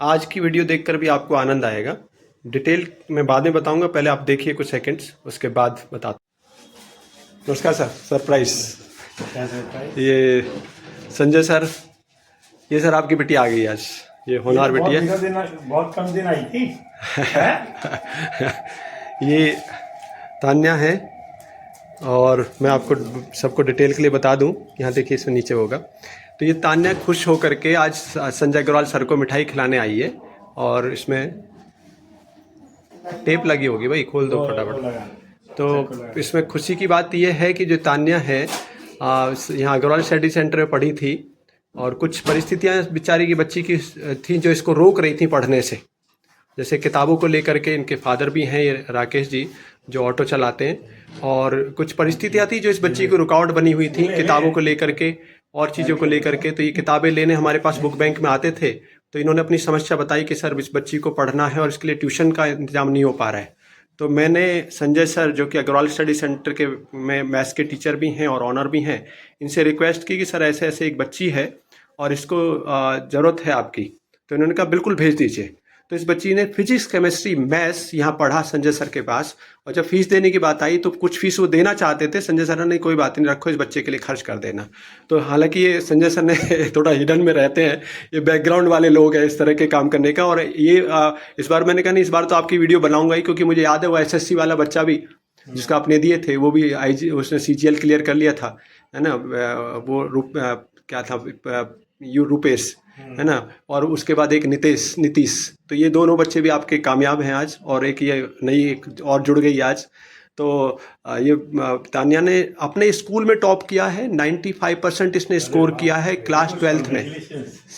आज की वीडियो देखकर भी आपको आनंद आएगा। डिटेल मैं बाद में बताऊंगा, पहले आप देखिए कुछ सेकंड्स, उसके बाद बताता हूं। नमस्कार सर। सरप्राइज। ये संजय सर, ये सर आपकी बेटी आ गई आज। ये होनहार बेटी है। बहुत कम दिन आई थी। ये तान्या है। और मैं आपको सबको डिटेल के लिए बता दूं, यहाँ देखिए इसमें नीचे होगा। तो ये तान्या खुश होकर के आज संजय अग्रवाल सर को मिठाई खिलाने आई है। और इसमें टेप लगी होगी, भाई खोल दो फटाफट। तो इसमें खुशी की बात यह है कि जो तान्या है यहाँ अग्रवाल स्टडी सेंटर में पढ़ी थी, और कुछ परिस्थितियाँ बेचारी की बच्ची की थी जो इसको रोक रही थी पढ़ने से। जैसे किताबों को लेकर के, इनके फादर भी हैं ये राकेश जी जो ऑटो चलाते हैं, और कुछ परिस्थितियाँ थी जो इस बच्ची को रुकावट बनी हुई थी किताबों को लेकर के और चीज़ों को लेकर के। तो ये किताबें लेने हमारे पास बुक बैंक में आते थे, तो इन्होंने अपनी समस्या बताई कि सर इस बच्ची को पढ़ना है और इसके लिए ट्यूशन का इंतजाम नहीं हो पा रहा है। तो मैंने संजय सर जो कि अग्रवाल स्टडी सेंटर के में मैथ्स के टीचर भी हैं और ऑनर भी हैं, इनसे रिक्वेस्ट की कि सर ऐसे ऐसे एक बच्ची है और इसको ज़रूरत है आपकी। तो इन्होंने कहा बिल्कुल भेज दीजिए। तो इस बच्ची ने फिजिक्स केमिस्ट्री मैथ्स यहाँ पढ़ा संजय सर के पास। और जब फीस देने की बात आई तो कुछ फीस वो देना चाहते थे, संजय सर ने कोई बात नहीं, रखो इस बच्चे के लिए खर्च कर देना। तो हालांकि ये संजय सर ने थोड़ा हिडन में रहते हैं, ये बैकग्राउंड वाले लोग हैं इस तरह के काम करने का। और ये इस बार मैंने कहा नहीं, इस बार तो आपकी वीडियो बनाऊंगा ही, क्योंकि मुझे याद है वो SSC वाला बच्चा भी जिसका आपने दिए थे, वो भी IG उसने CGL क्लियर कर लिया था, है ना। वो क्या था, रूपेश, है ना। और उसके बाद एक नीतीश। तो ये दोनों बच्चे भी आपके कामयाब हैं आज, और एक ये नई एक और जुड़ गई आज। तो ये तान्या ने अपने स्कूल में टॉप किया है, 95% इसने स्कोर किया है क्लास 12th में।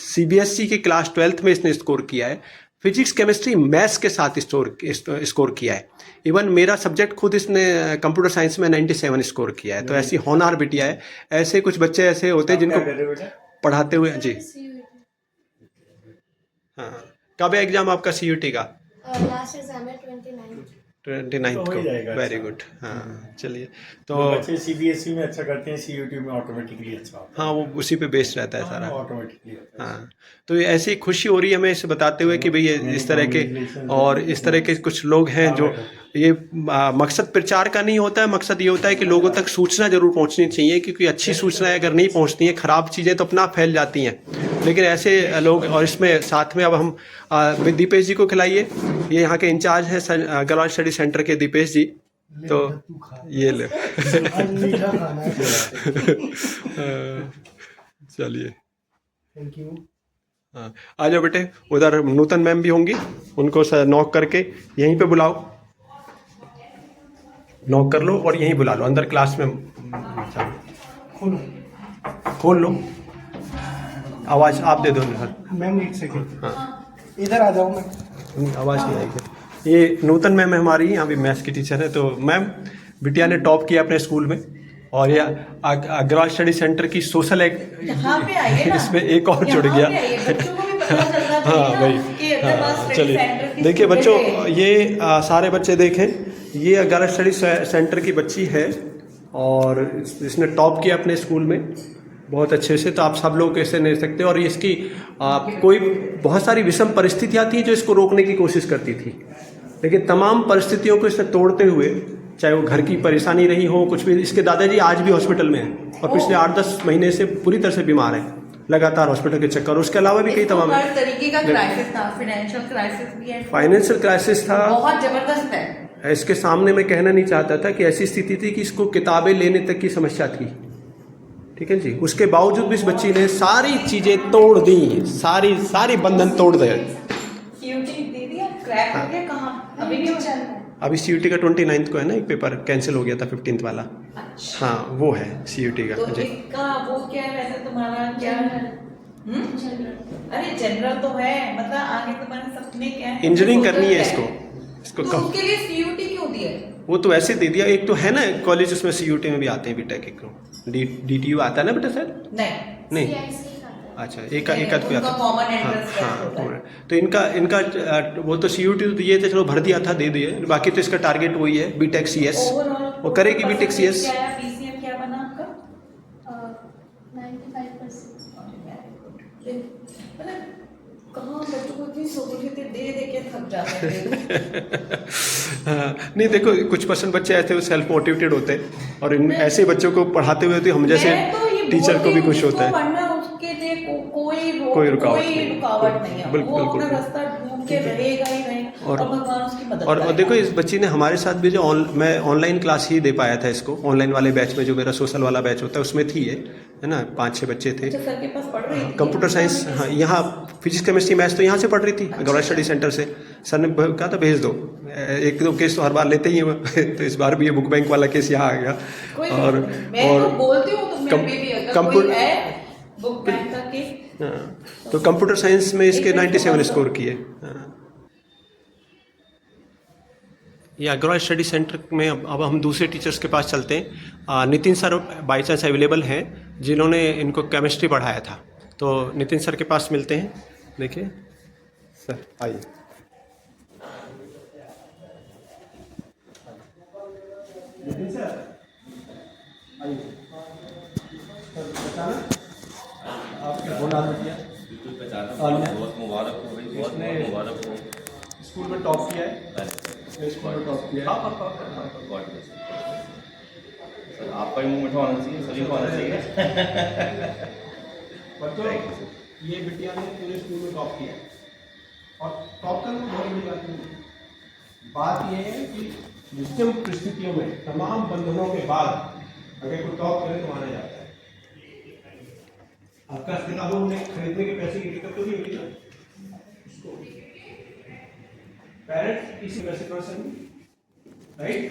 CBSE के क्लास 12th में इसने स्कोर किया है। फिजिक्स केमिस्ट्री मैथ्स के साथ स्कोर किया है। इवन मेरा सब्जेक्ट खुद इसने कंप्यूटर साइंस में 97 स्कोर किया है। तो ऐसी होनहार बिटिया है। ऐसे कुछ बच्चे ऐसे होते हैं जिनको पढ़ाते हुए। जी हाँ, कब है एग्जाम आपका CUT का? लास्ट एग्जाम है 29 को। Very good. हाँ चलिए। तो बच्चे CBSE में अच्छा करते हैं, CUT में ऑटोमेटिकली अच्छा होता है। हाँ, वो उसी पे बेस्ड रहता है सारा। ऑटोमेटिकली हाँ, तो ये ऐसी खुशी हो रही है हमें इसे बताते हुए कि भाई ये इस तरह के और इस तरह के कुछ लोग हैं जो ये मकसद प्रचार का नहीं होता है। मकसद ये होता है कि लोगों तक सूचना जरूर पहुंचनी चाहिए, क्योंकि अच्छी सूचनाएं अगर नहीं पहुंचती हैं, खराब चीज़ें तो अपना फैल जाती हैं। लेकिन ऐसे लोग, और इसमें साथ में अब हम दीपेश जी को खिलाइए। ये यहाँ के इंचार्ज हैं अग्रवाल स्टडी सेंटर के, दीपेश जी। तो ये ले चलिए, थैंक यू। हाँ आ जाओ बेटे। उधर नूतन मैम भी होंगी, उनको नॉक करके यहीं पे बुलाओ, नॉक कर लो और यहीं बुला लो अंदर क्लास में। खोल लो, आवाज़ आप दे दो सर। मैम एक सेकंड, हाँ इधर आ जाओ। मैं आवाज़ नहीं आएगी। ये नूतन मैम है हमारी, यहाँ भी मैथ्स की टीचर है। तो मैम, बिटिया ने टॉप किया अपने स्कूल में, और ये अग्रवाल स्टडी सेंटर की सोशल इसमें एक और जुड़ गया। हाँ भाई, हाँ चलिए। देखिए बच्चों, ये सारे बच्चे देखें, ये अग्रवाल स्टडी सेंटर की बच्ची है और इसने टॉप किया अपने स्कूल में बहुत अच्छे से। तो आप सब लोग कैसे नहीं सकते। और इसकी कोई बहुत सारी विषम परिस्थितियाँ थी जो इसको रोकने की कोशिश करती थी, लेकिन तमाम परिस्थितियों को इसने तोड़ते हुए, चाहे वो घर की परेशानी रही हो, कुछ भी। इसके दादाजी आज भी हॉस्पिटल में हैं और पिछले 8-10 महीने से पूरी तरह से बीमार हैं, लगातार हॉस्पिटल के चक्कर। उसके अलावा भी कई तमाम हर तरीके का क्राइसिस था, फाइनेंशियल क्राइसिस भी है, फाइनेंशियल क्राइसिस था, बहुत जबरदस्त है। इसके सामने मैं कहना नहीं चाहता था कि ऐसी स्थिति थी कि इसको किताबें लेने तक की समस्या थी, ठीक है जी। उसके बावजूद भी इस बच्ची ने सारी चीजें तोड़ दी, सारी बंधन तोड़ दिए। अभी भी हो जाता है। अभी CUT का 29 को है ना, एक पेपर कैंसिल हो गया था 15th वाला। अच्छा। हाँ वो है CUT का। तो इसका वो क्या है वैसे तुम्हारा क्या? अरे जनरल तो है, मतलब आगे तुम्हारे सपने क्या है? इंजीनियरिंग करनी है इसको तो उसके लिए CUT क्यों दिया? वो तो ऐसे दे दिया। एक तो है ना कॉलेज, उसमें CUT में भी आते हैं बीटेक, एक DTU आता है ना बेटा सर? नहीं अच्छा, एक आध कोई आता है। हाँ, तो इनका वो तो CUT तो दिए थे, चलो भर दिया था, दे दिए। बाकी तो इसका टारगेट वही है BTech CS, वो करेगी BTech CS। PCM क्या बना आपका? 95%। मतलब कहाँ बच्चों को अपनी सहूलियतें दे दे के थक जाते हैं। हाँ, नहीं देखो कुछ परसेंट बच्चे ऐसे वो सेल्फ मोटिवेटेड होते हैं और इन ऐसे बच्चों को पढ़ाते हुए तो हम जैसे मैं तो ये टीचर को भी खुश बोलती हूँ, होता है। जिसको पढ़ना उसके लिए कोई रुकावट नहीं है। रुकावट नहीं है। बिल्कुल, वो अपना बिल्कुल। रास्ता ढूंढ के रहेगा ही रहेगा और भगवान उसकी मदद और करेगा। देखो इस बच्ची ने हमारे साथ भी जो मैं ऑनलाइन क्लास ही दे पाया था इसको, ऑनलाइन वाले बैच में जो मेरा सोशल वाला बैच होता है उसमें थी ये, है ना, 5-6 बच्चे थे। अच्छा, सर के पास पढ़ रही थी? कंप्यूटर साइंस, हाँ, यहाँ फिजिक्स केमिस्ट्री मैथ्स तो यहाँ से पढ़ रही थी गौरव स्टडी सेंटर से। सर ने कहा था भेज दो, एक दो केस तो हर बार लेते ही हैं वो तो इस बार भी ये बुक बैंक वाला केस यहाँ आ गया। कोई और मैं तो बोलती हूँ तो मैं भी अगर कोई है बुक बैंक का केस, हाँ, तो कंप्यूटर साइंस में इसके 97 स्कोर किए। हाँ। ये अग्रवाल स्टडी सेंटर में अब हम दूसरे टीचर्स के पास चलते हैं। Nitin sir by chance available हैं जिन्होंने इनको केमिस्ट्री पढ़ाया था, तो नितिन सर के पास मिलते हैं। देखिए सर आइए। नितिन सर आइए। सर बताना आपके फोन आ दिया बहुत मुबारक हो भाई, बहुत मुबारक हो। स्कूल में टॉप किया है, स्कूल में टॉप किया है। सर आपका ही मुंह मीठा होना चाहिए, सभी को आना चाहिए। बच्चों ये बिटिया ने पूरे स्कूल में टॉप किया है और टॉप करना बहुत बड़ी बात नहीं है। बात यह है कि विषम परिस्थितियों में तमाम बंधनों के बाद अगर कोई टॉप करे तो माना जाता है। आपका किताबों में खरीदने के पैसे की दिक्कत तो नहीं होगी ना, पेरेंट्स इसी पैसे कर सकते, राइट।